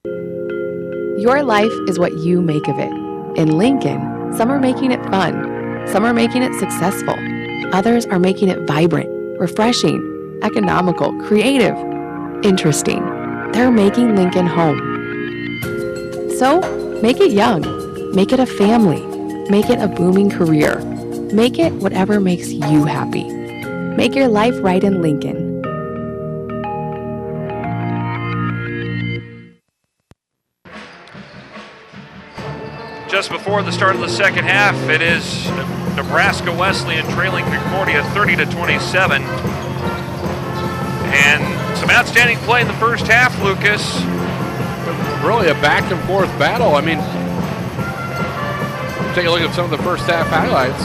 Your life is what you make of it. In Lincoln, some are making it fun, some are making it successful, others are making it vibrant, refreshing, economical, creative, interesting. They're making Lincoln home. So, make it young, make it a family, make it a booming career, make it whatever makes you happy. Make your life right in Lincoln. Just before the start of the second half, it is Nebraska Wesleyan trailing Concordia 30-27. And some outstanding play in the first half, Lucas. Really a back and forth battle. I mean, take a look at some of the first half highlights.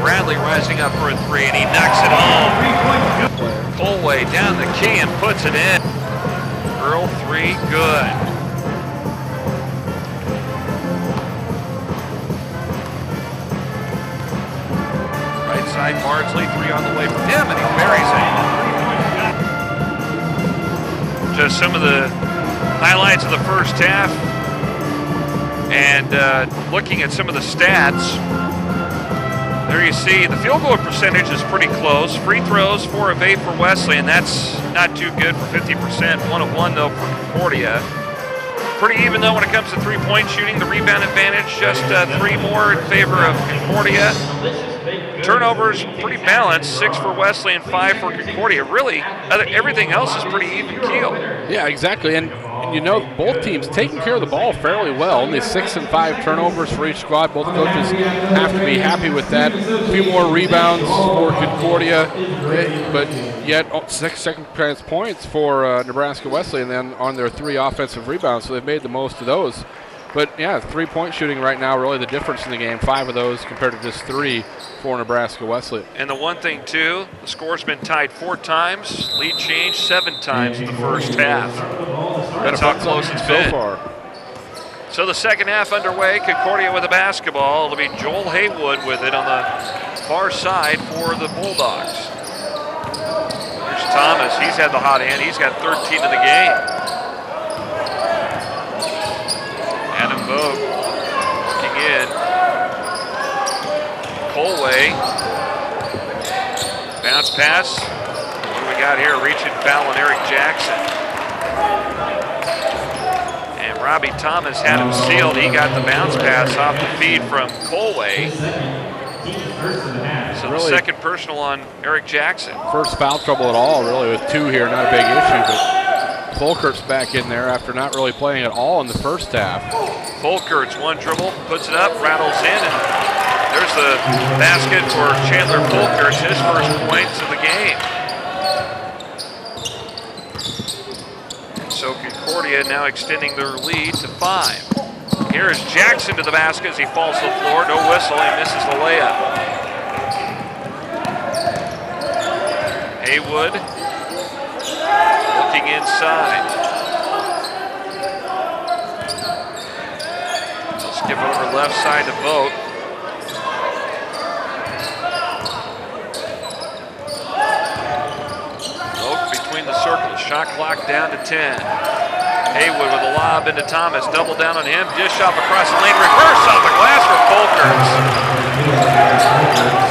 Bradley rising up for a three, and he knocks it home. Colway down the key and puts it in. Earl three, good. Right side, Bardsley, three on the way from him, and he buries it. Just some of the highlights of the first half, and looking at some of the stats. There you see the field goal percentage is pretty close. Free throws, 4 of 8 for Wesley, and that's not too good for 50%. 1 of 1 though for Concordia. Pretty even though when it comes to three-point shooting. The rebound advantage just 3 more in favor of Concordia. Turnovers pretty balanced, 6 for Wesley and 5 for Concordia. Really, everything else is pretty even keel. Yeah, exactly. And you know, both teams taking care of the ball fairly well. Only 6 and 5 turnovers for each squad. Both coaches have to be happy with that. A few more rebounds for Concordia, but yet 6 second-chance points for Nebraska Wesleyan then on their 3 offensive rebounds, so they've made the most of those. But yeah, three-point shooting right now really the difference in the game. 5 of those compared to just 3 for Nebraska Wesleyan. And the one thing too, the score's been tied 4 times, lead changed 7 times in the first half. That's how close it's been. So far. So the second half underway, Concordia with the basketball. It'll be Joel Haywood with it on the far side for the Bulldogs. Here's Thomas, he's had the hot hand, he's got 13 in the game. Adam Vogt looking in. Colway. Bounce pass. What do we got here? Reaching foul on Eric Jackson. And Robbie Thomas had him sealed. He got the bounce pass off the feed from Colway. So the second personal on Eric Jackson. First foul trouble at all, really, with 2 here. Not a big issue, but Folkert's back in there after not really playing at all in the first half. Folkert's one dribble, puts it up, rattles in, and there's the basket for Chandler Folkerts, his first points of the game. And so Concordia now extending their lead to 5. Here is Jackson to the basket as he falls to the floor. No whistle, he misses the layup. Haywood looking inside. They'll skip over left side to Vogt. Vogt between the circles. Shot clock down to 10. Haywood with a lob into Thomas. Double down on him. Dish off across the lane. Reverse off the glass for Folkerts.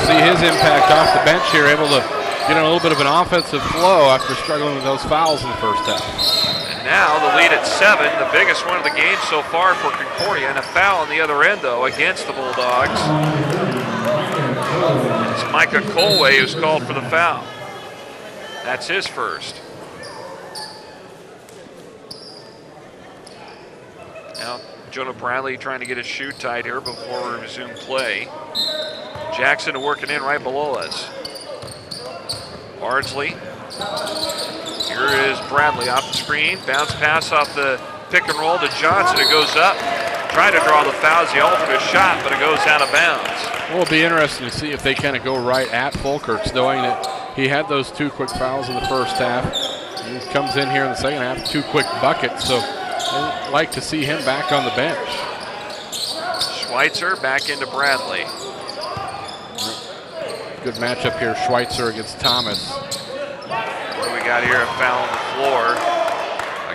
See his impact off the bench here, able to get a little bit of an offensive flow after struggling with those fouls in the first half. And now the lead at 7, the biggest one of the game so far for Concordia, and a foul on the other end though against the Bulldogs. It's Micah Colway who's called for the foul. That's his first. Now Jonah Bradley trying to get his shoe tied here before we resume play. Jackson working in right below us. Bardsley. Here is Bradley off the screen. Bounce pass off the pick and roll to Johnson. It goes up. Trying to draw the foul as the alternate shot, but it goes out of bounds. Well, it'll be interesting to see if they kind of go right at Folkerts, knowing that he had those 2 quick fouls in the first half. He comes in here in the second half, 2 quick buckets, so I'd like to see him back on the bench. Schweitzer back into Bradley. Good matchup here, Schweitzer against Thomas. What do we got here? A foul on the floor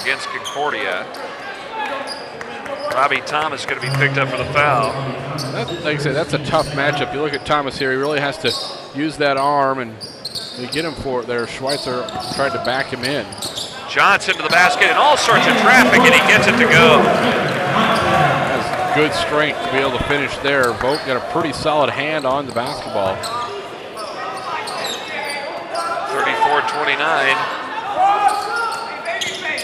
against Concordia. Robbie Thomas going to be picked up for the foul. Like I said, that's a tough matchup. You look at Thomas here, he really has to use that arm, and they get him for it there. Schweitzer tried to back him in. Johnson to the basket and all sorts of traffic, and he gets it to go. Has good strength to be able to finish there. Vogt got a pretty solid hand on the basketball. 34-29.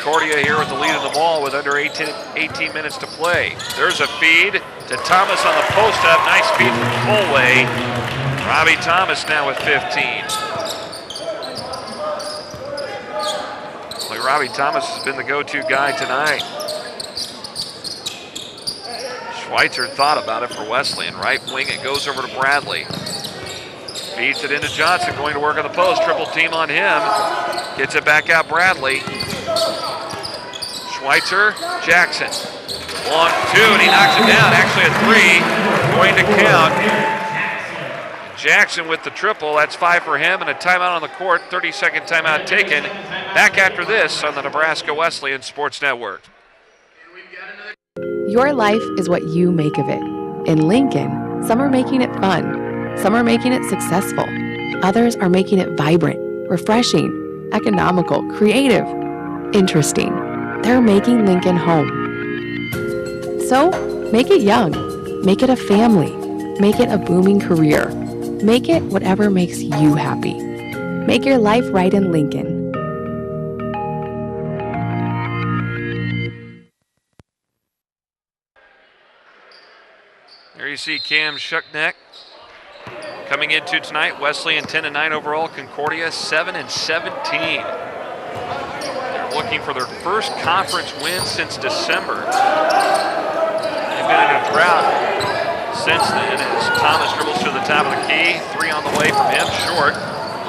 Concordia here with the lead of the ball with under 18 minutes to play. There's a feed to Thomas on the post-up. Nice feed from Colway. Robbie Thomas now with 15. Well, Robbie Thomas has been the go-to guy tonight. Schweitzer thought about it for Wesleyan. Right wing, it goes over to Bradley. Feeds it into Johnson, going to work on the post. Triple team on him. Gets it back out Bradley. Schweitzer, Jackson. 1-2, and he knocks it down. Actually a three, going to count. Jackson with the triple. That's 5 for him, and a timeout on the court. 30-second timeout taken. Back after this on the Nebraska Wesleyan Sports Network. Your life is what you make of it. In Lincoln, some are making it fun. Some are making it successful. Others are making it vibrant, refreshing, economical, creative, interesting. They're making Lincoln home. So, make it young. Make it a family. Make it a booming career. Make it whatever makes you happy. Make your life right in Lincoln. There you see Cam Shuckneck coming into tonight. Wesleyan 10-9 overall. Concordia 7-17. They're looking for their first conference win since December. They've been in a drought since then as Thomas dribbles to the top of the key. 3 on the way from him, short.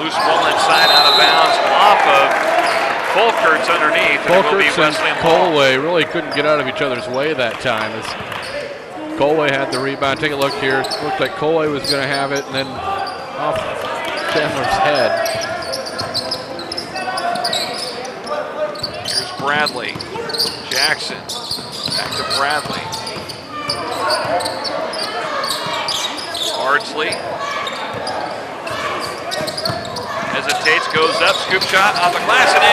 Loose ball inside, out of bounds, off of Folkerts underneath. Folkerts and Colway really couldn't get out of each other's way that time. As Colway had the rebound. Take a look here. It looked like Colway was going to have it, and then off Chandler's head. Here's Bradley. Jackson. Back to Bradley. Ardsley. Hesitates, goes up, scoop shot off the glass and in.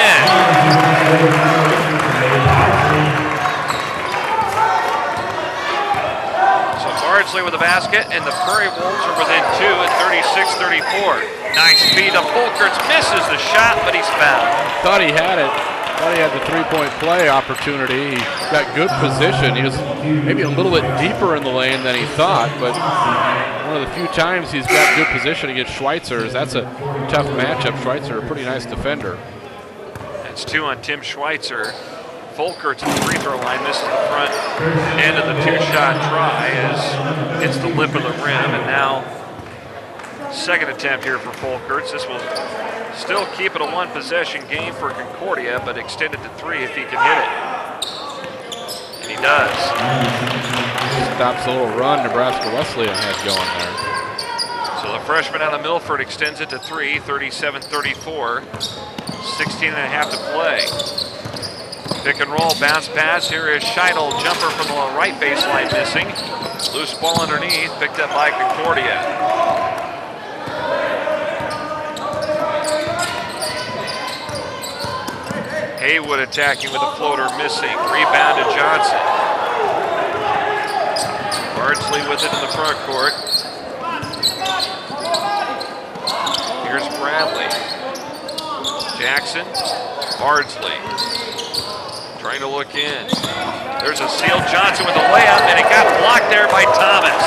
Ardsley with the basket, and the Prairie Wolves are within 2 at 36-34. Nice feed to Folkerts, misses the shot, but he's fouled. Thought he had it. Thought he had the three-point play opportunity. He got good position. He was maybe a little bit deeper in the lane than he thought, but one of the few times he's got good position against Schweitzer. That's a tough matchup. Schweitzer, a pretty nice defender. That's 2 on Tim Schweitzer. Folkerts at the free throw line misses the front end of the 2-shot try as hits the lip of the rim, and now second attempt here for Folkerts. This will still keep it a 1-possession game for Concordia, but extend it to 3 if he can hit it. And he does. Stops a little run Nebraska Wesleyan had going there. So the freshman out of Milford extends it to 3, 37-34. 16.5 to play. Pick and roll, bounce pass. Here is Scheidel, jumper from the right baseline missing. Loose ball underneath, picked up by Concordia. Haywood attacking with a floater missing. Rebound to Johnson. Ardsley with it in the front court. Here's Bradley. Jackson, Ardsley. Trying to look in. There's a steal. Johnson with a layup, and it got blocked there by Thomas.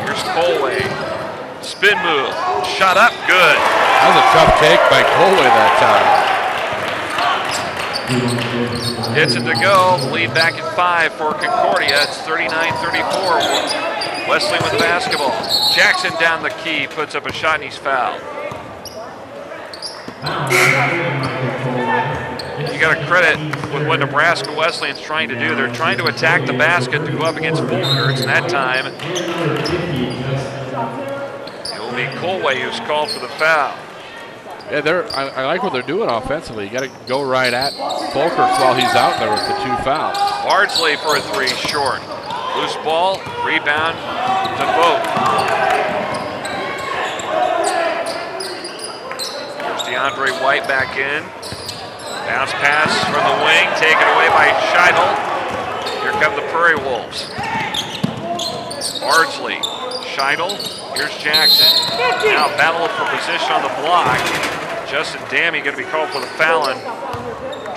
Here's Colway. Spin move. Shot up. Good. That was a tough take by Colway that time. Hits it to go. Lead back at 5 for Concordia. It's 39-34. Wesleyan with the basketball. Jackson down the key. Puts up a shot, and he's fouled. You got to credit with what Nebraska Wesleyan's trying to do. They're trying to attack the basket to go up against Folkerts, and that time it will be Colway who's called for the foul. Yeah, I like what they're doing offensively. You got to go right at Folkers while he's out there with the 2 fouls. Bardsley for a 3, short. Loose ball, rebound to Vogt. Here's DeAndre White back in. Bounce pass from the wing, taken away by Scheidel. Here come the Prairie Wolves. Bardsley, Scheidel, here's Jackson. Now battle for position on the block. Justin Dammy going to be called for the foul on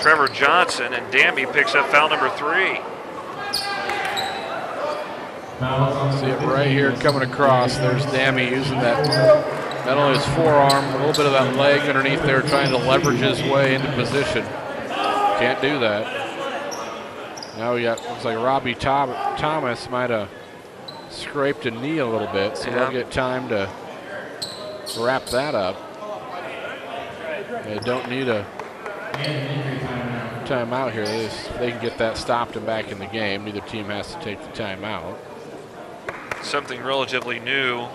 Trevor Johnson, and Dammy picks up foul number 3. See it right here coming across. There's Dammy using that, not only his forearm, a little bit of that leg underneath there, trying to leverage his way into position. Can't do that. Now we got, looks like Robbie Thomas might have scraped a knee a little bit, so they'll get time to wrap that up. They don't need a timeout here. They can get that stopped and back in the game. Neither team has to take the timeout. Something relatively new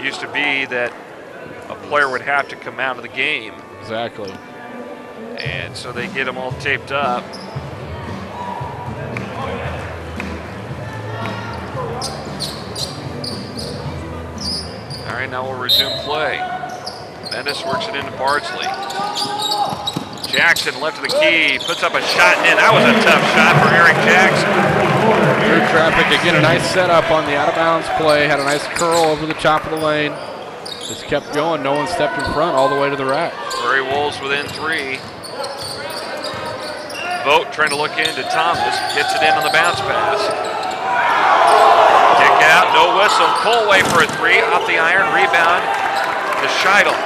used to be that a player would have to come out of the game. Exactly. And so they get them all taped up. All right, now we'll resume play. Mendes works it into Bardsley. Jackson left of the key, puts up a shot and in. That was a tough shot for Eric Jackson. Through traffic again, a nice setup on the out of bounds play. Had a nice curl over the top of the lane. Just kept going. No one stepped in front all the way to the rack. Prairie Wolves within 3. Vogt trying to look into Thomas. Gets it in on the bounce pass. Kick out, no whistle. Colway for a 3 off the iron. Rebound to Scheidel.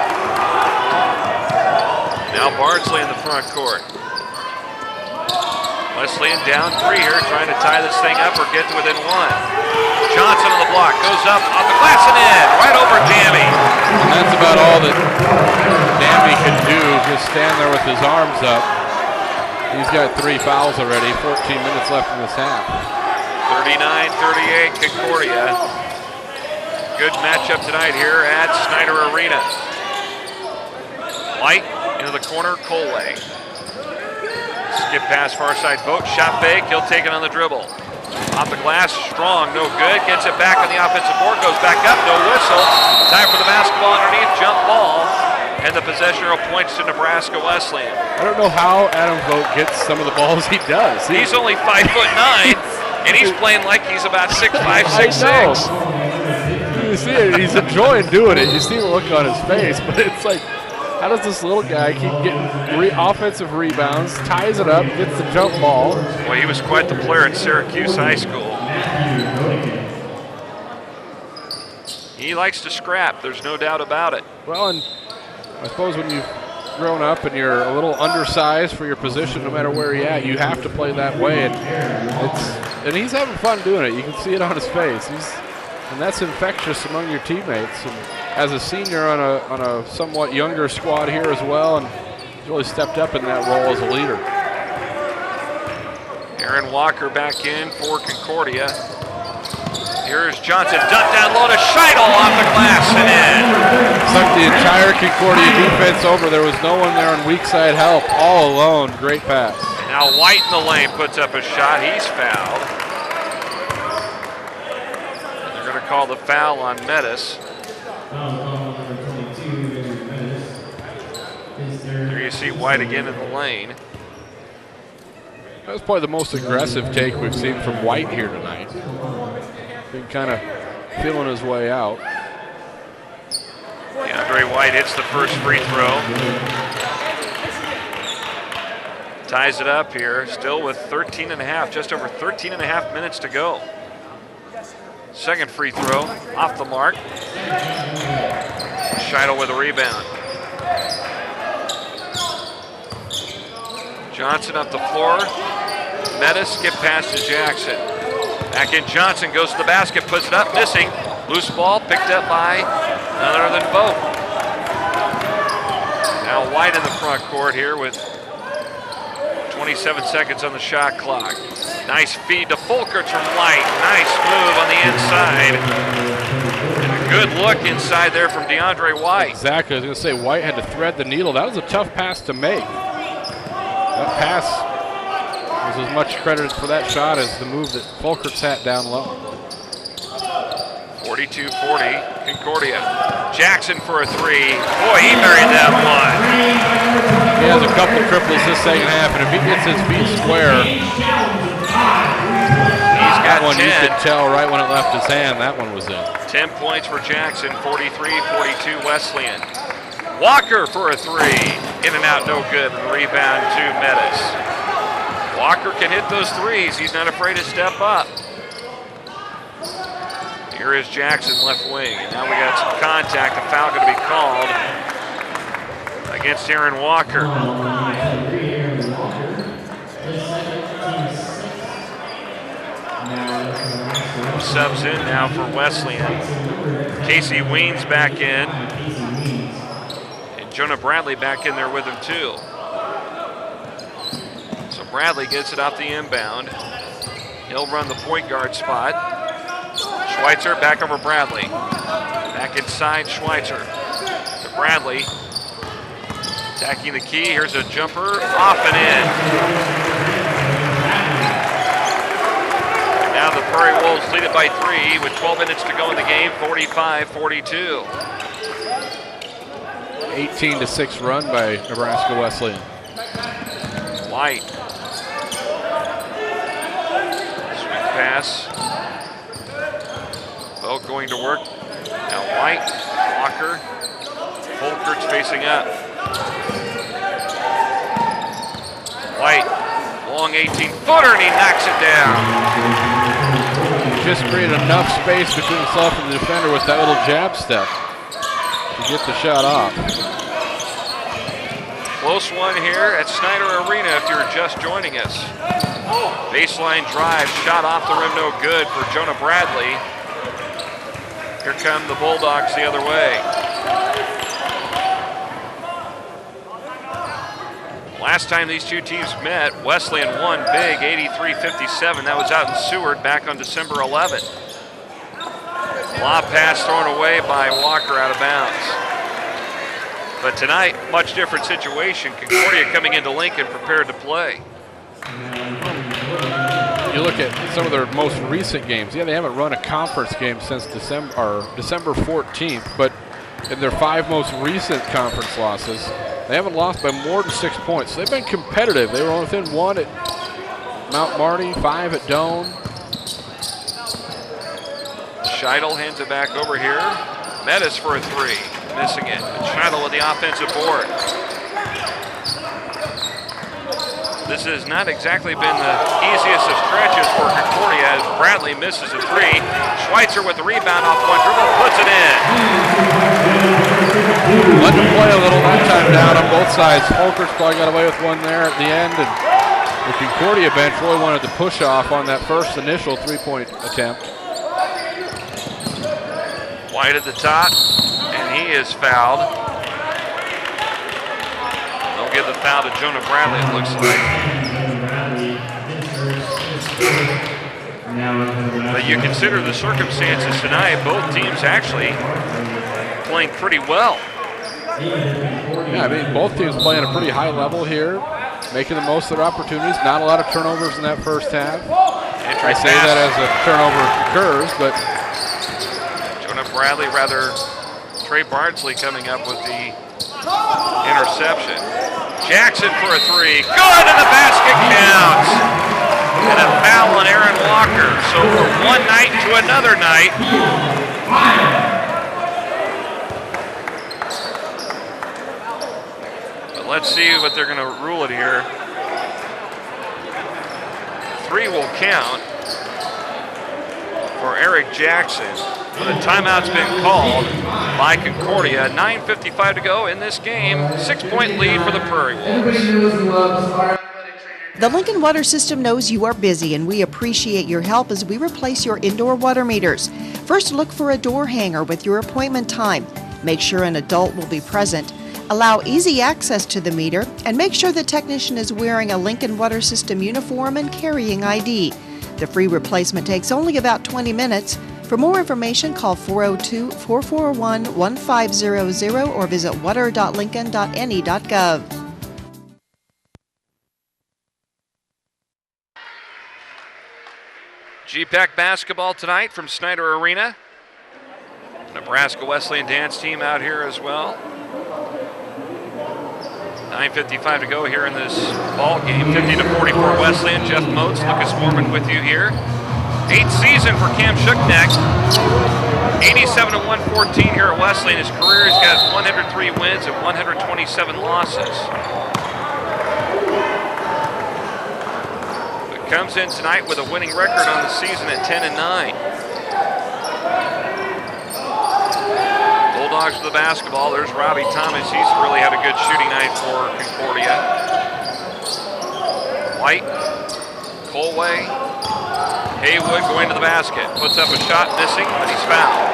Now Bardsley in the front court. Wesleyan down 3 here, trying to tie this thing up or get to within 1. Johnson on the block, goes up off the glass and in, right over Dammy. And that's about all that Dammy can do, just stand there with his arms up. He's got 3 fouls already, 14 minutes left in this half. 39-38 Concordia. Good matchup tonight here at Snyder Arena. White into the corner, Colway. Skip pass far side Vogt, shot fake, he'll take it on the dribble. Off the glass, Strong, no good, gets it back on the offensive board, goes back up, no whistle. Time for the basketball underneath, jump ball. And the possession arrow points to Nebraska Wesleyan. I don't know how Adam Vogt gets some of the balls he does. He's only 5'9", and he's playing like he's about 6'5", 6'6". You see it, he's enjoying doing it. You see the look on his face, but it's like, how does this little guy keep getting offensive rebounds, ties it up, gets the jump ball? Well, he was quite the player at Syracuse High School. He likes to scrap, there's no doubt about it. Well, and I suppose when you've grown up and you're a little undersized for your position, no matter where you're at, you have to play that way. And he's having fun doing it. You can see it on his face. And that's infectious among your teammates. And as a senior on a somewhat younger squad here as well, and he's really stepped up in that role as a leader. Aaron Walker back in for Concordia. Here's Johnson, dunked down low to Scheidel off the glass and in. Sucked the entire Concordia defense over. There was no one there on weak side help. All alone, great pass. Now White in the lane puts up a shot. He's fouled. And they're going to call the foul on Metis. There you see White again in the lane. That was probably the most aggressive take we've seen from White here tonight. Been kind of feeling his way out. DeAndre White hits the first free throw. Ties it up here, still with 13 and a half, just over 13 and a half minutes to go. Second free throw, off the mark. Scheidel with a rebound. Johnson up the floor. Metis skip pass to Jackson. Back in Johnson, goes to the basket, puts it up, missing. Loose ball picked up by none other than Vogt. Now White in the front court here with 27 seconds on the shot clock. Nice feed to Folkers from White. Nice move on the inside. And a Good look inside there from DeAndre White. Exactly. I was going to say, White had to thread the needle. That was a tough pass to make. That pass was as much credit for that shot as the move that Fulkert sat down low. 42-40, Concordia. Jackson for a three. Boy, he buried that one. He has a couple triples this second half, and if he gets his feet square, he's got one 10. You could tell right when it left his hand, that one was in. 10 points for Jackson, 43-42 Wesleyan. Walker for a three. In and out, no good. And rebound to Metis. Walker can hit those threes. He's not afraid to step up. Here is Jackson, left wing. And now we got some contact. A foul going to be called against Aaron Walker. Subs in now for Wesleyan. Casey Weens back in. And Jonah Bradley back in there with him too. So Bradley gets it off the inbound. He'll run the point guard spot. Schweitzer back over Bradley. Back inside Schweitzer to Bradley. Attacking the key. Here's a jumper. Off and in. And now the Prairie Wolves lead it by 3 with 12 minutes to go in the game. 45-42. 18-6 run by Nebraska Wesleyan. White. Swing pass. Bell going to work. Now White, Walker, Fulkert's facing up. White, long 18-footer, and he knocks it down. Just created enough space between himself and the defender with that little jab step to get the shot off. Close one here at Snyder Arena if you're just joining us. Baseline drive, shot off the rim, no good for Jonah Bradley. Here come the Bulldogs the other way. Last time these two teams met, Wesleyan won big, 83-57. That was out in Seward back on December 11th. Lob pass thrown away by Walker out of bounds. But tonight, much different situation. Concordia coming into Lincoln prepared to play. You look at some of their most recent games. Yeah, they haven't run a conference game since December 14th, but in their 5 most recent conference losses, they haven't lost by more than 6 points. So they've been competitive. They were within 1 at Mount Marty, 5 at Doane. Scheidel hands it back over here. Metis for a three, missing it. Scheidel with the offensive board. This has not exactly been the easiest of stretches for Concordia as Bradley misses a three. Schweitzer with the rebound off one dribble, puts it in. Let them play a little that time down on both sides. Fulkert's probably got away with one there at the end, and the Concordia bench really wanted to push off on that first initial three-point attempt. White at the top, and he is fouled. Give the foul to Jonah Bradley, it looks like. But you consider the circumstances tonight, both teams actually playing pretty well. Yeah, I mean, both teams playing a pretty high level here, making the most of their opportunities. Not a lot of turnovers in that first half. I say that as a turnover occurs, but Jonah Bradley, rather, Trey Bardsley coming up with the interception. Jackson for a three. Good, and the basket counts. And a foul on Aaron Walker. So from one night to another night. But let's see what they're going to rule it here. Three will count for Eric Jackson. But a timeout's been called by Concordia. 9:55 to go in this game. 6-point lead for the Prairie Wolves. The Lincoln Water System knows you are busy, and we appreciate your help as we replace your indoor water meters. First, look for a door hanger with your appointment time. Make sure an adult will be present. Allow easy access to the meter, and make sure the technician is wearing a Lincoln Water System uniform and carrying ID. The free replacement takes only about 20 minutes. For more information, call 402-441-1500 or visit water.lincoln.ne.gov. GPAC basketball tonight from Snyder Arena. Nebraska Wesleyan dance team out here as well. 9:55 to go here in this ball game. 50-44 Wesleyan. Jeff Moats, Lucas Mormon with you here. 8th season for Cam Shukneck. 87-114 here at Wesleyan. His career has got 103 wins and 127 losses. But comes in tonight with a winning record on the season at 10-9. Bulldogs with the basketball. There's Robbie Thomas. He's really had a good shooting night for Concordia. White, Colway, Haywood going to the basket. Puts up a shot, missing, but he's fouled.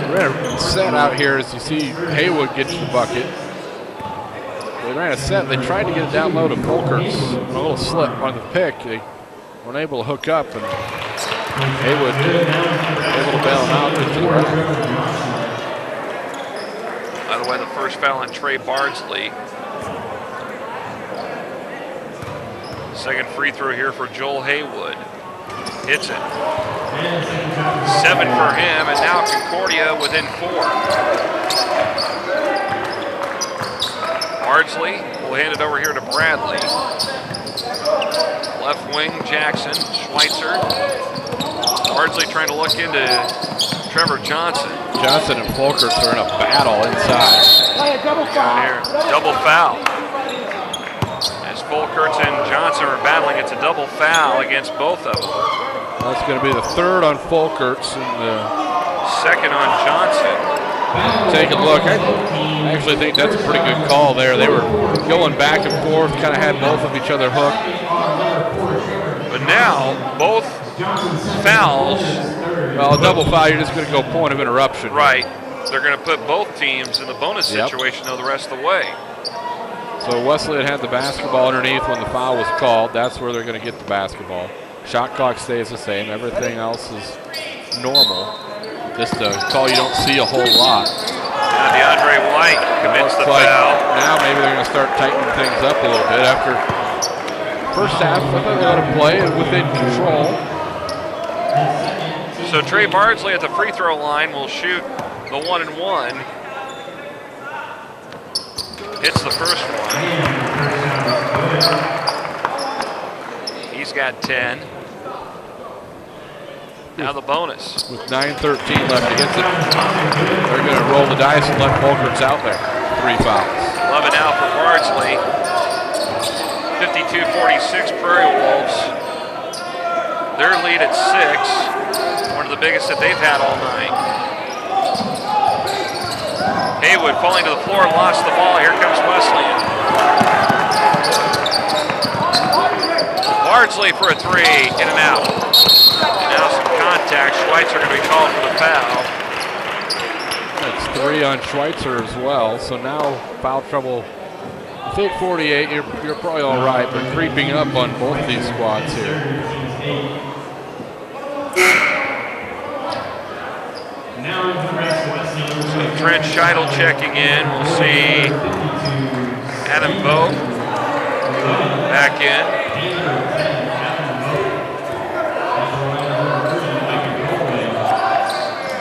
They ran a set out here as you see Haywood gets the bucket. They ran a set. They tried to get it down low to Folkerts. A little slip on the pick. They weren't able to hook up, and Haywood able to bail him out into the rack. By the way, the first foul on Trey Bardsley. Second free throw here for Joel Haywood. Hits it. 7 for him, and now Concordia within 4. Bardsley will hand it over here to Bradley. Left wing, Jackson, Schweitzer. Bardsley trying to look into Trevor Johnson. Johnson and Folkerts are in a battle inside. Double foul. As Folkerts and Johnson are battling, it's a double foul against both of them. That's going to be the third on Folkerts and the second on Johnson. Take a look. I actually think that's a pretty good call there. They were going back and forth, kind of had both of each other hooked. But now, both fouls. Well, a double foul, you're just going to go point of interruption. Right. They're going to put both teams in the bonus situation, though, the rest of the way. So Wesleyan had the basketball underneath when the foul was called. That's where they're going to get the basketball. Shot clock stays the same. Everything else is normal. Just a call you don't see a whole lot. Now DeAndre White commits the foul. Now maybe they're going to start tightening things up a little bit after first half. I thought they let him play within control. So Trey Bardsley at the free throw line will shoot the 1-and-1. Hits the first one. He's got 10. Now the bonus. With 9:13 left, he hits it. They're going to roll the dice and let Folkerts out there. 3 fouls. 11 out for Bardsley. 52-46 Prairie Wolves. Their lead at 6. One of the biggest that they've had all night. Haywood falling to the floor, lost the ball. Here comes Wesleyan. Bardsley for a 3, in and out. And now some contact. Schweitzer going to be called for the foul. That's 3 on Schweitzer as well. So now foul trouble. I think 48, you're probably all right, but creeping up on both these squads here. So Trent Scheidel checking in. We'll see Adam Vogt back in.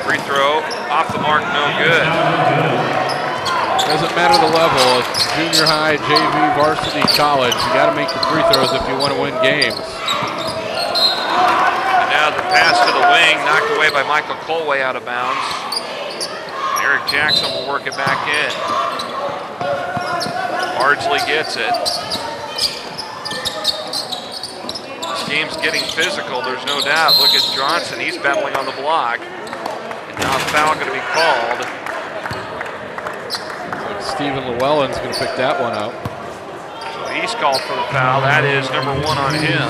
Free throw off the mark, no good. Doesn't matter the level. It's junior high, JV, varsity, college. You got to make the free throws if you want to win games. And now the pass to the wing, knocked away by Michael Colway out of bounds. Eric Jackson will work it back in. Bardsley gets it. This game's getting physical, there's no doubt. Look at Johnson, he's battling on the block. And now a foul going to be called. Stephen Llewellyn's going to pick that one up. So he's called for the foul. That is number 1 on him.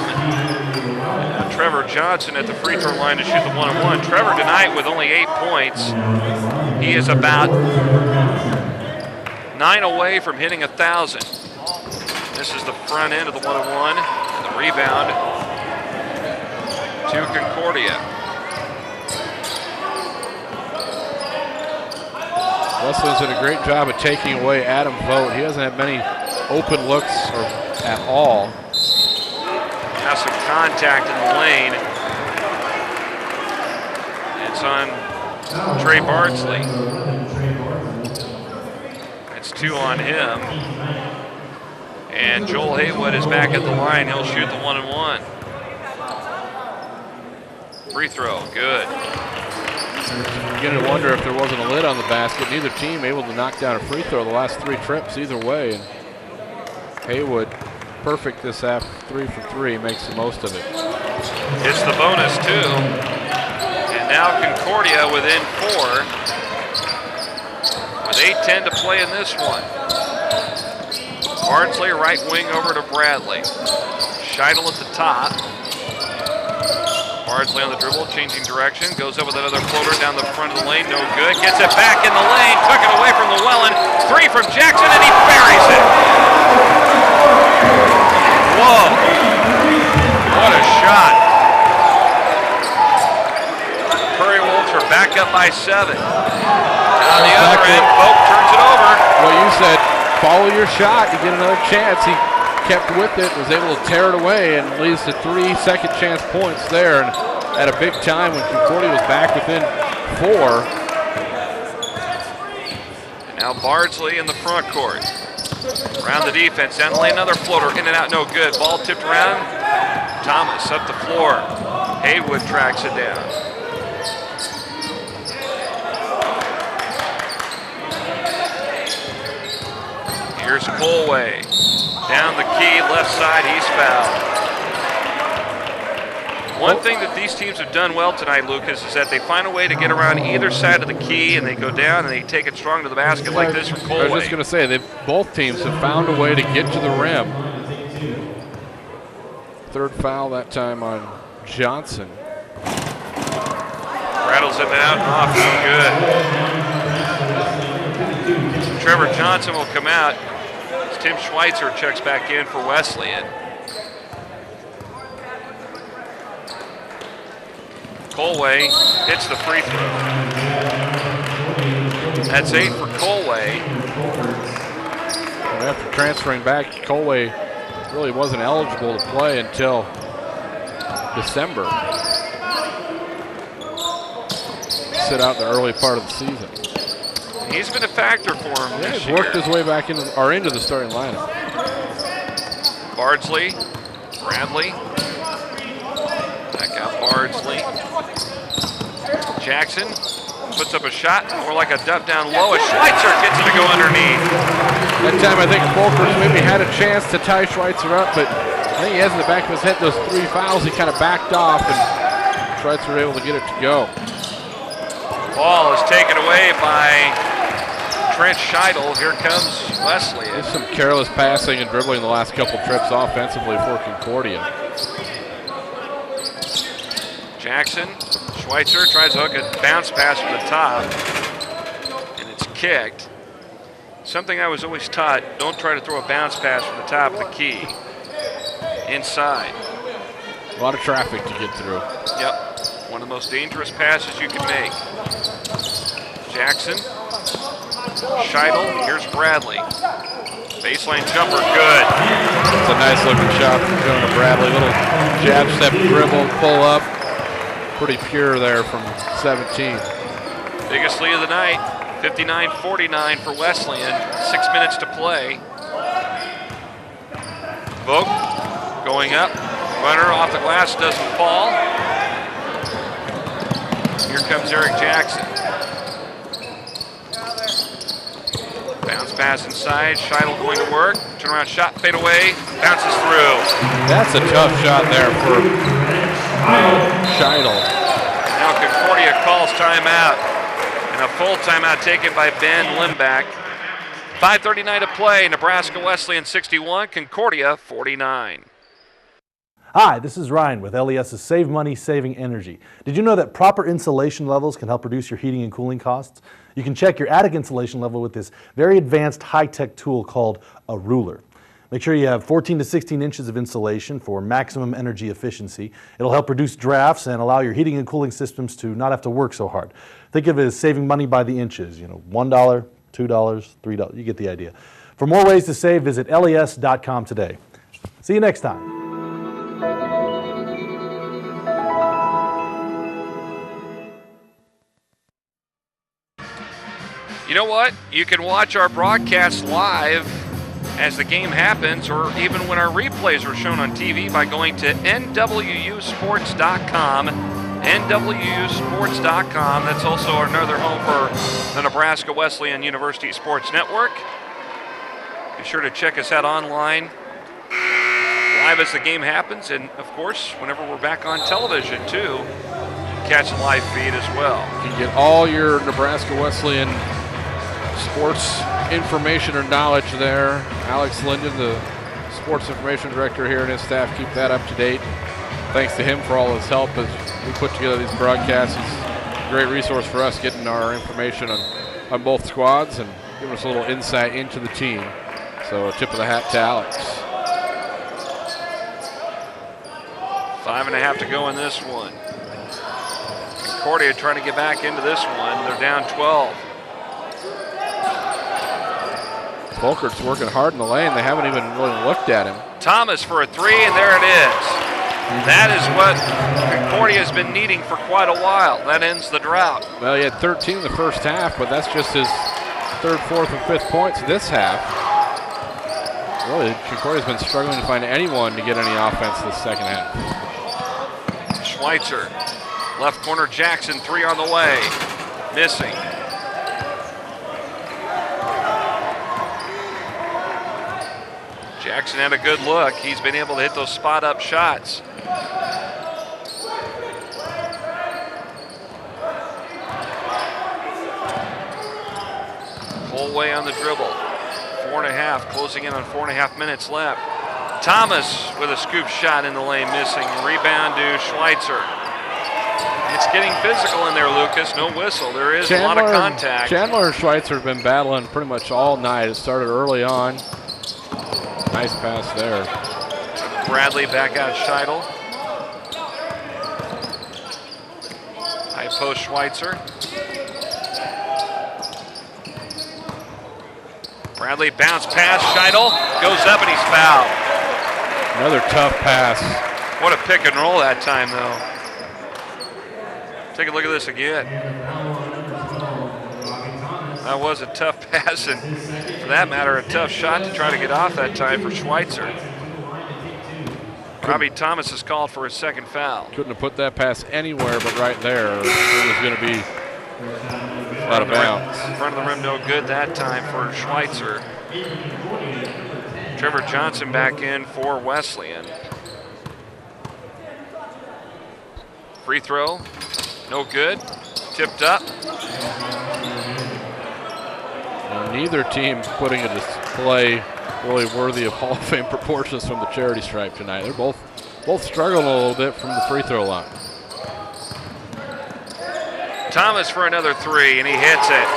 And Trevor Johnson at the free throw line to shoot the 1-on-1. Trevor tonight with only 8 points. He is about 9 away from hitting 1,000. This is the front end of the 1-on-1, and the rebound to Concordia. Wesleyan's done a great job of taking away Adam Vogt. He hasn't had many open looks at all. Has some contact in the lane. It's on Trey Bardsley. It's 2 on him. And Joel Haywood is back at the line. He'll shoot the 1-on-1. Free throw, good. Beginning to wonder if there wasn't a lid on the basket. Neither team able to knock down a free throw the last 3 trips either way. And Haywood, perfect this half, 3 for 3, makes the most of it. It's the bonus too. And now Concordia within 4 with 8:10 to play in this one. Bardsley right wing over to Bradley. Scheidel at the top. Bardsley on the dribble, changing direction, goes up with another floater down the front of the lane, no good. Gets it back in the lane, took it away from Llewellyn. 3 from Jackson, and he buries it. Whoa, what a shot. Prairie Wolves are back up by 7. On the other end, Pope turns it over. Well, you said follow your shot, you get another chance. He kept with it, was able to tear it away, and leads to 3 second chance points there. And at a big time when Concordia was back within 4. And now Bardsley in the front court. Around the defense, down the lane, another floater, in and out, no good. Ball tipped around. Thomas up the floor. Haywood tracks it down. Here's Colway. Down the key, left side, he's fouled. One thing that these teams have done well tonight, Lucas, is that they find a way to get around either side of the key, and they go down and they take it strong to the basket like this from Colway. I was just going to say, both teams have found a way to get to the rim. 3rd foul that time on Johnson. Rattles it out and off, no good. Trevor Johnson will come out. Tim Schweitzer checks back in for Wesleyan. Colway hits the free throw. That's 8 for Colway. After transferring back, Colway really wasn't eligible to play until December. Sit out in the early part of the season. He's been a factor for him this he's year. worked his way back into the starting lineup. Bardsley, Bradley. Back out Bardsley. Jackson puts up a shot, more like a dump down low. Schweitzer gets it to go underneath. That time I think Folkers maybe had a chance to tie Schweitzer up, but I think he has in the back of his head those 3 fouls. He kind of backed off, and Schweitzer able to get it to go. Ball is taken away by Trent Scheidel. Here comes Wesleyan. There's some careless passing and dribbling the last couple trips offensively for Concordia. Jackson, Schweitzer tries to hook a bounce pass from the top, and it's kicked. Something I was always taught, don't try to throw a bounce pass from the top of the key. Inside. A lot of traffic to get through. Yep. One of the most dangerous passes you can make. Jackson. Scheidel. Here's Bradley. Baseline jumper, good. It's a nice looking shot from Jonah Bradley. Little jab step dribble, pull up. Pretty pure there from 17. Biggest lead of the night. 59-49 for Wesleyan. 6 minutes to play. Vogt going up. Runner off the glass, doesn't fall. Here comes Eric Jackson. Bounce pass inside. Scheidel going to work. Turn around shot, fade away. Bounces through. That's a tough shot there for Scheidel. Now Concordia calls timeout. And a full timeout taken by Ben Limback. 5:39 to play. Nebraska Wesleyan 61, Concordia 49. Hi, this is Ryan with LES's Save Money, Saving Energy. Did you know that proper insulation levels can help reduce your heating and cooling costs? You can check your attic insulation level with this very advanced high-tech tool called a ruler. Make sure you have 14 to 16 inches of insulation for maximum energy efficiency. It'll help reduce drafts and allow your heating and cooling systems to not have to work so hard. Think of it as saving money by the inches, $1, $2, $3, you get the idea. For more ways to save, visit les.com today. See you next time. You know what? You can watch our broadcast live as the game happens, or even when our replays are shown on TV, by going to nwusports.com. nwusports.com. That's also another home for the Nebraska Wesleyan University Sports Network. Be sure to check us out online, live as the game happens, and of course, whenever we're back on television too, catch the live feed as well. You can get all your Nebraska Wesleyan sports information or knowledge there. Alex Linden, the sports information director here, and his staff keep that up to date. Thanks to him for all his help as we put together these broadcasts. He's a great resource for us, getting our information on both squads and giving us a little insight into the team. So a tip of the hat to Alex. 5.5 to go in this one. Concordia trying to get back into this one. They're down 12. Folkert's working hard in the lane. They haven't even really looked at him. Thomas for a three, and there it is. That is what Concordia has been needing for quite a while. That ends the drought. Well, he had 13 in the first half, but that's just his third, fourth, and fifth points this half. Really, Concordia's been struggling to find anyone to get any offense this second half. Schweitzer, left corner Jackson, three on the way. Missing. Jackson had a good look. He's been able to hit those spot-up shots. Full way on the dribble. 4.5, closing in on 4.5 minutes left. Thomas with a scoop shot in the lane, missing. Rebound to Schweitzer. It's getting physical in there, Lucas. No whistle. There is a lot of contact. Chandler and Schweitzer have been battling pretty much all night. It started early on. Nice pass there. Bradley back out Scheidel. High post Schweitzer. Bradley bounce pass. Scheidel goes up and he's fouled. Another tough pass. What a pick and roll that time, though. Take a look at this again. That was a tough pass, and for that matter, a tough shot to try to get off that time for Schweitzer. Robbie Thomas is called for his second foul. Couldn't have put that pass anywhere but right there. It was going to be out of bounds. In front of the rim, no good that time for Schweitzer. Trevor Johnson back in for Wesleyan. Free throw, no good. Tipped up. Neither team putting a display really worthy of Hall of Fame proportions from the charity stripe tonight. They're both struggling a little bit from the free throw line. Thomas for another three, and he hits it.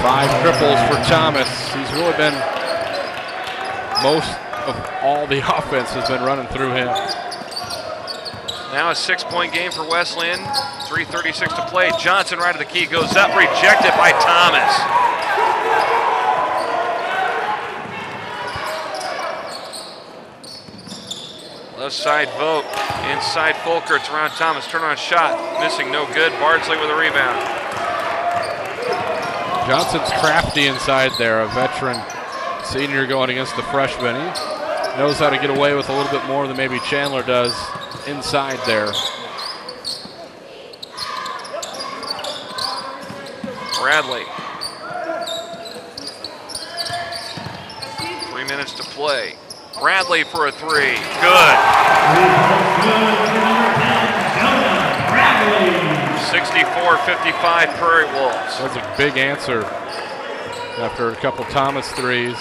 5 triples for Thomas. He's really been, most of all the offense has been running through him. Now a 6-point game for Wesleyan. 3:36 to play. Johnson right at the key, goes up, rejected by Thomas. Left side Vogt, inside Folkerts around Thomas, turn on shot, missing, no good. Bardsley with a rebound. Johnson's crafty inside there, a veteran senior going against the freshman. He knows how to get away with a little bit more than maybe Chandler does inside there. Bradley. 3 minutes to play. Bradley for a three. Good. 64-55 Prairie Wolves. That's a big answer after a couple Thomas threes.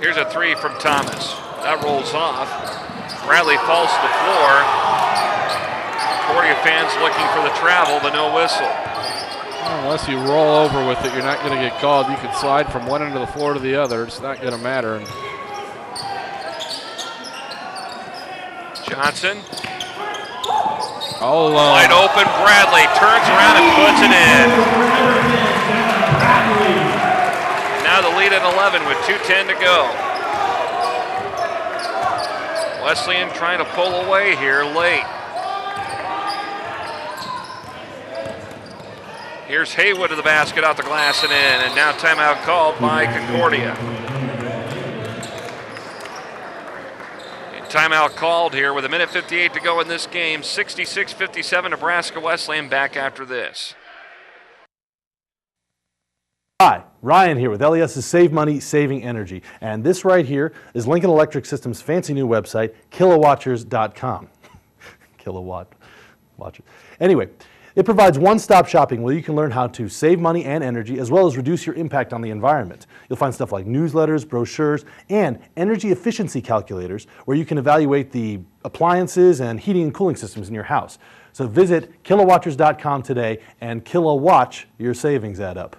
Here's a three from Thomas. That rolls off. Bradley falls to the floor. Concordia fans looking for the travel, but no whistle. Unless you roll over with it, you're not going to get called. You can slide from one end of the floor to the other. It's not going to matter. And Johnson. all alone. Wide open, Bradley turns around and puts it in. Now the lead at 11 with 2:10 to go. Wesleyan trying to pull away here late. Here's Haywood to the basket, out the glass and in, and now timeout called by Concordia. Timeout called here with 1:58 to go in this game. 66-57, Nebraska Wesleyan back after this. Hi, Ryan here with LES's Save Money, Saving Energy. And this right here is Lincoln Electric System's fancy new website, kilowatchers.com. Kilowatt watchers. Anyway, it provides one-stop shopping where you can learn how to save money and energy as well as reduce your impact on the environment. You'll find stuff like newsletters, brochures, and energy efficiency calculators where you can evaluate the appliances and heating and cooling systems in your house. So visit kilowatchers.com today and kilowatch your savings add up.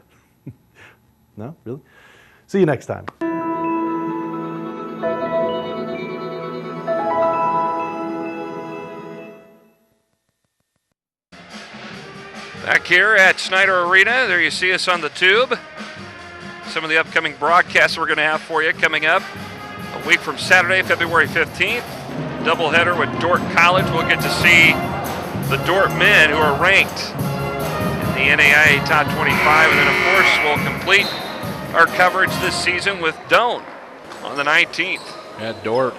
No? Really? See you next time. Back here at Schneider Arena, there you see us on the tube. Some of the upcoming broadcasts we're going to have for you coming up a week from Saturday, February 15th. Doubleheader with Dordt College. We'll get to see the Dordt men who are ranked in the NAIA Top 25. And then, of course, we'll complete our coverage this season with Doane on the 19th. Yeah, Dordt,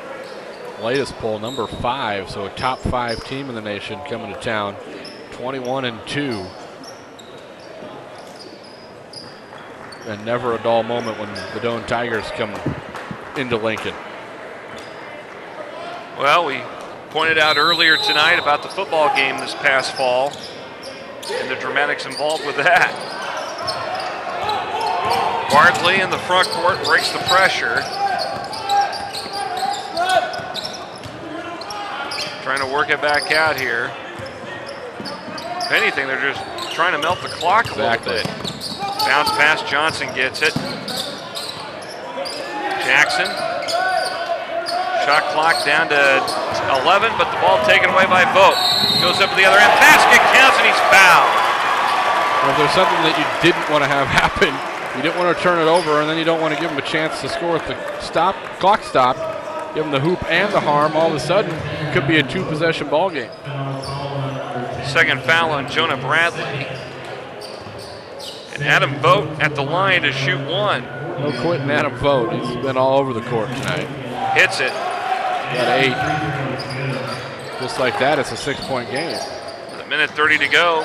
latest poll, number 5, so a top 5 team in the nation coming to town. 21-2. And never a dull moment when the Doane Tigers come into Lincoln. Well, we pointed out earlier tonight about the football game this past fall and the dramatics involved with that. Bardley in the front court breaks the pressure. Trying to work it back out here. If anything, they're just trying to melt the clock a little bit. Bounce pass, Johnson gets it. Jackson. Shot clock down to 11, but the ball taken away by Vogt. Goes up to the other end. Basket counts, and he's fouled. Well, if there's something that you didn't want to have happen, you didn't want to turn it over, and then you don't want to give him a chance to score at the clock stop, give him the hoop and the harm, all of a sudden, it could be a 2-possession ball game. Second foul on Jonah Bradley. And Adam Vogt at the line to shoot one. No quitting Adam Vogt. He's been all over the court tonight. Hits it. Got 8. Just like that, it's a 6-point game. With 1:30 to go.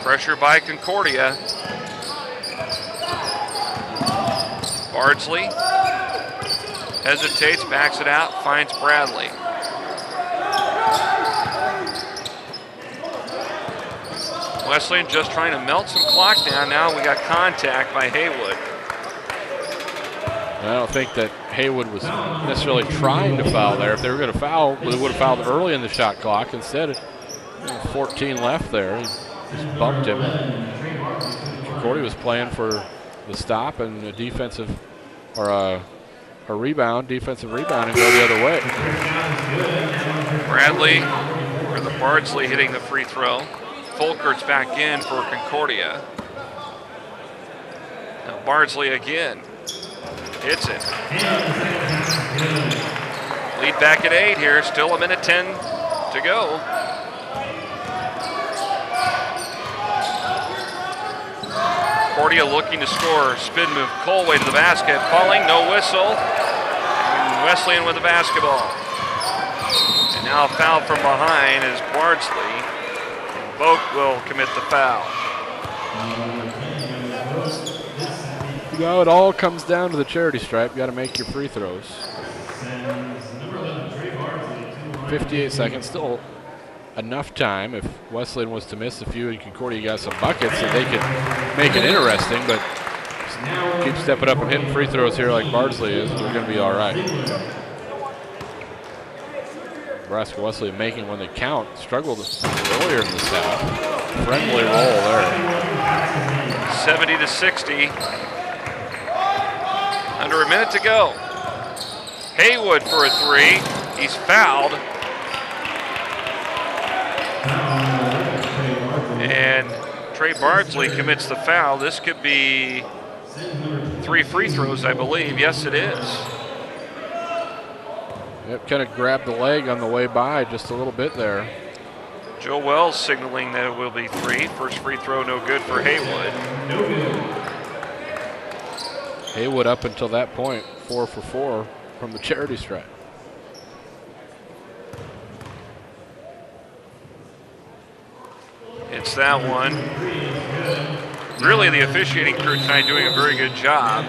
Pressure by Concordia. Bardsley hesitates, backs it out, finds Bradley. Wesleyan just trying to melt some clock down. Now we got contact by Haywood. I don't think that Haywood was necessarily trying to foul there. If they were going to foul, they would have fouled early in the shot clock. Instead, 14 left there. He just bumped him. Concordia was playing for the stop and a defensive, or a rebound, defensive rebound, and go the other way. Bradley, or the Bardsley hitting the free throw. Folkert's back in for Concordia. Now Bardsley again. Hits it. Lead back at 8 here. Still 1:10 to go. Concordia looking to score. Spin move. Colway to the basket. Falling. No whistle. And Wesleyan with the basketball. And now a foul from behind is Bardsley. Vogt will commit the foul. You know, it all comes down to the charity stripe. You got to make your free throws. 58 seconds, still enough time. If Wesleyan was to miss a few and Concordia got some buckets, so they could make it interesting. But keep stepping up and hitting free throws here like Bardsley is, they're going to be all right. Nebraska Wesleyan making when they count. Struggled earlier in this half. Friendly roll there. 70-60. Under a minute to go. Haywood for a three. He's fouled. And Trey Bardsley commits the foul. This could be 3 free throws, I believe. Yes, it is. Yep, kind of grabbed the leg on the way by just a little bit there. Joe Wells signaling that it will be 3. First free throw, no good for Haywood. Haywood up until that point, 4 for 4 from the charity stripe. It's that one. Really, the officiating crew tonight doing a very good job.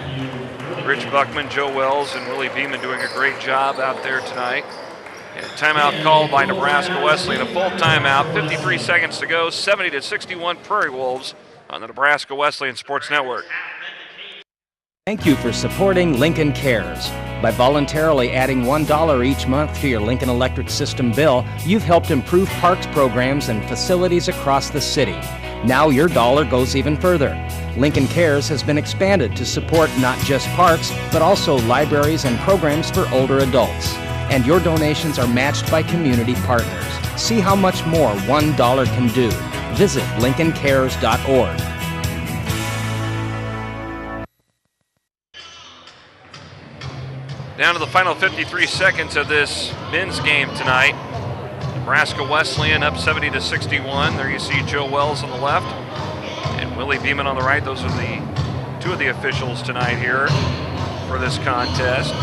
Rich Buckman, Joe Wells, and Willie Beeman doing a great job out there tonight. And a timeout called by Nebraska Wesleyan. A full timeout, 53 seconds to go, 70-61 Prairie Wolves on the Nebraska Wesleyan Sports Network. Thank you for supporting Lincoln Cares. By voluntarily adding $1 each month to your Lincoln Electric System bill, you've helped improve parks programs and facilities across the city. Now your dollar goes even further. Lincoln Cares has been expanded to support not just parks, but also libraries and programs for older adults. And your donations are matched by community partners. See how much more $1 can do. Visit lincolncares.org. Down to the final 53 seconds of this men's game tonight. Nebraska Wesleyan up 70-61. There you see Joe Wells on the left and Willie Beeman on the right. Those are the 2 of the officials tonight here for this contest.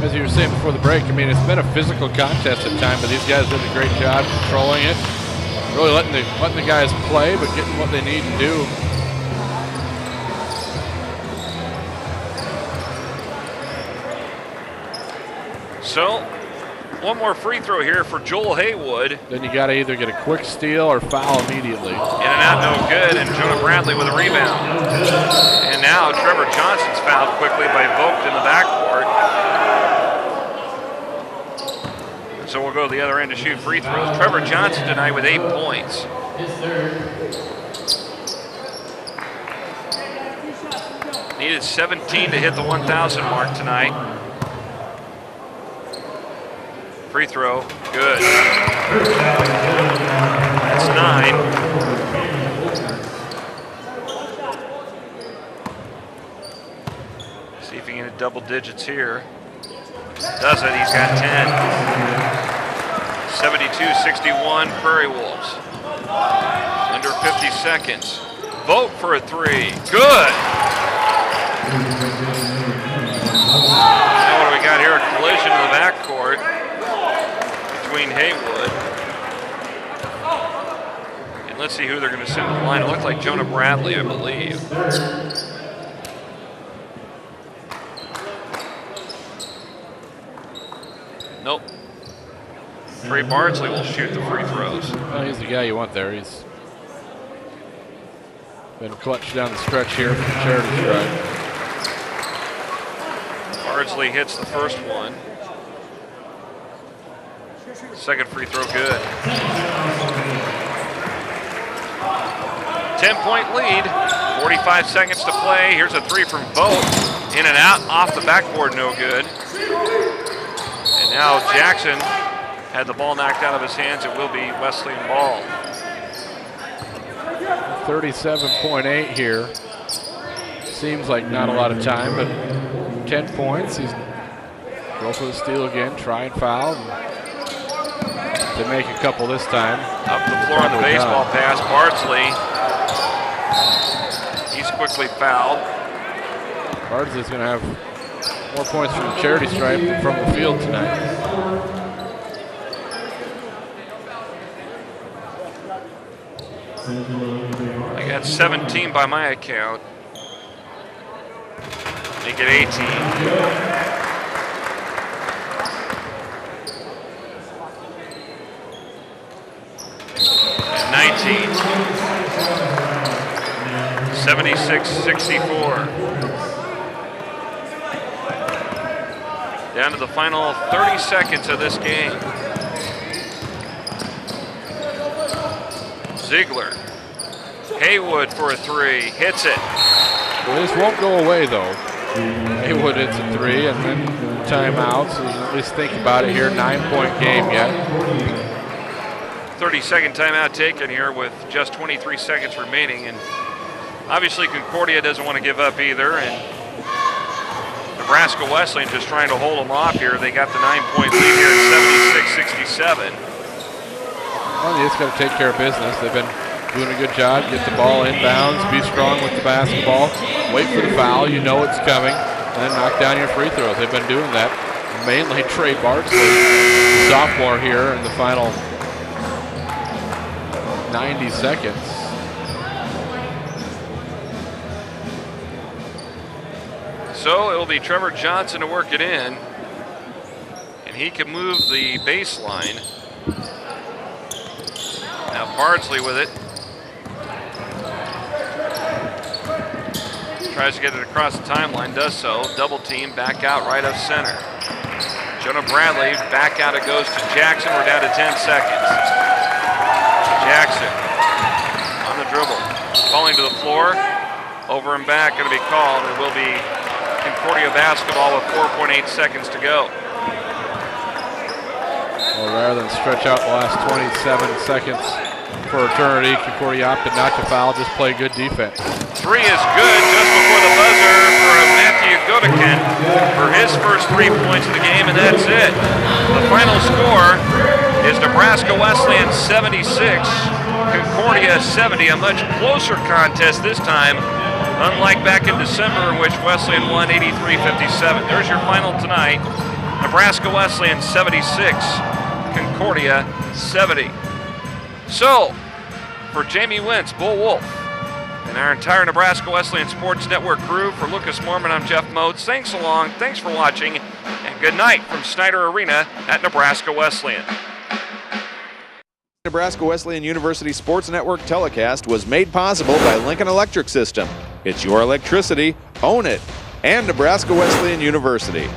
As you were saying before the break, I mean, it's been a physical contest at times, but these guys did a great job controlling it. Really letting the guys play, but getting what they need to do. So, one more free throw here for Joel Haywood. Then you got to either get a quick steal or foul immediately. In and out, no good, and Jonah Bradley with a rebound. And now Trevor Johnson's fouled quickly by Vogt in the backcourt. So we'll go to the other end to shoot free throws. Trevor Johnson tonight with 8 points. Needed 17 to hit the 1,000 mark tonight. Free throw, good. That's 9. See if he can hit double digits here. Does it, he's got 10. 72-61 Prairie Wolves. Under 50 seconds. Vote for a 3, good. Now what do we got here? A collision in the backcourt between Haywood. And let's see who they're going to send to the line. It looked like Jonah Bradley, I believe. Nope. Trey Bardsley will shoot the free throws. Well, he's the guy you want there. He's been clutch down the stretch here from the charity stripe. Bardsley hits the first one. Second free throw, good. 10-point lead, 45 seconds to play. Here's a 3 from Vogt. In and out, off the backboard, no good. And now Jackson had the ball knocked out of his hands. It will be Wesleyan ball. 37.8 here. Seems like not a lot of time, but 10 points. He's go for the steal again, try and foul. They make a couple this time. Up the floor on the baseball pass, Bardsley. He's quickly fouled. Bardsley's going to have more points from the charity stripe than from the field tonight. I got 17 by my account. Make it 18. And 19. 76-64. Down to the final 30 seconds of this game. Ziegler. Haywood for a three, hits it. Well, this won't go away, though. Haywood hits a three, and then timeout, so at least think about it here. 9-point game yet. 30-second timeout taken here with just 23 seconds remaining, and obviously Concordia doesn't want to give up either, and Nebraska Wesleyan just trying to hold them off here. They got the 9-point lead here at 76-67. Well, they just got to take care of business. They've been doing a good job. Get the ball inbounds, be strong with the basketball, wait for the foul, you know it's coming, and then knock down your free throws. They've been doing that. Mainly Trey Bartsley, sophomore here in the final 90 seconds. So it will be Trevor Johnson to work it in, and he can move the baseline. Now Bardsley with it. Tries to get it across the timeline, does so. Double team, back out right of center. Jonah Bradley, back out it goes to Jackson. We're down to 10 seconds. Jackson on the dribble, falling to the floor. Over and back, going to be called. It will be Concordia basketball with 4.8 seconds to go. Well, rather than stretch out the last 27 seconds for eternity, Concordia opted not to foul, just play good defense. Three is good just before the buzzer for Matthew Godekin for his first 3 points of the game, and that's it. The final score is Nebraska Wesleyan 76, Concordia 70, a much closer contest this time, unlike back in December in which Wesleyan won 83-57. There's your final tonight. Nebraska Wesleyan 76, Concordia 70. So, for Jamie Wentz, Bull Wolf, and our entire Nebraska Wesleyan Sports Network crew, for Lucas Mormon, I'm Jeff Motes. Thanks a lot, thanks for watching, and good night from Snyder Arena at Nebraska Wesleyan. Nebraska Wesleyan University Sports Network telecast was made possible by Lincoln Electric System. It's your electricity, own it, and Nebraska Wesleyan University.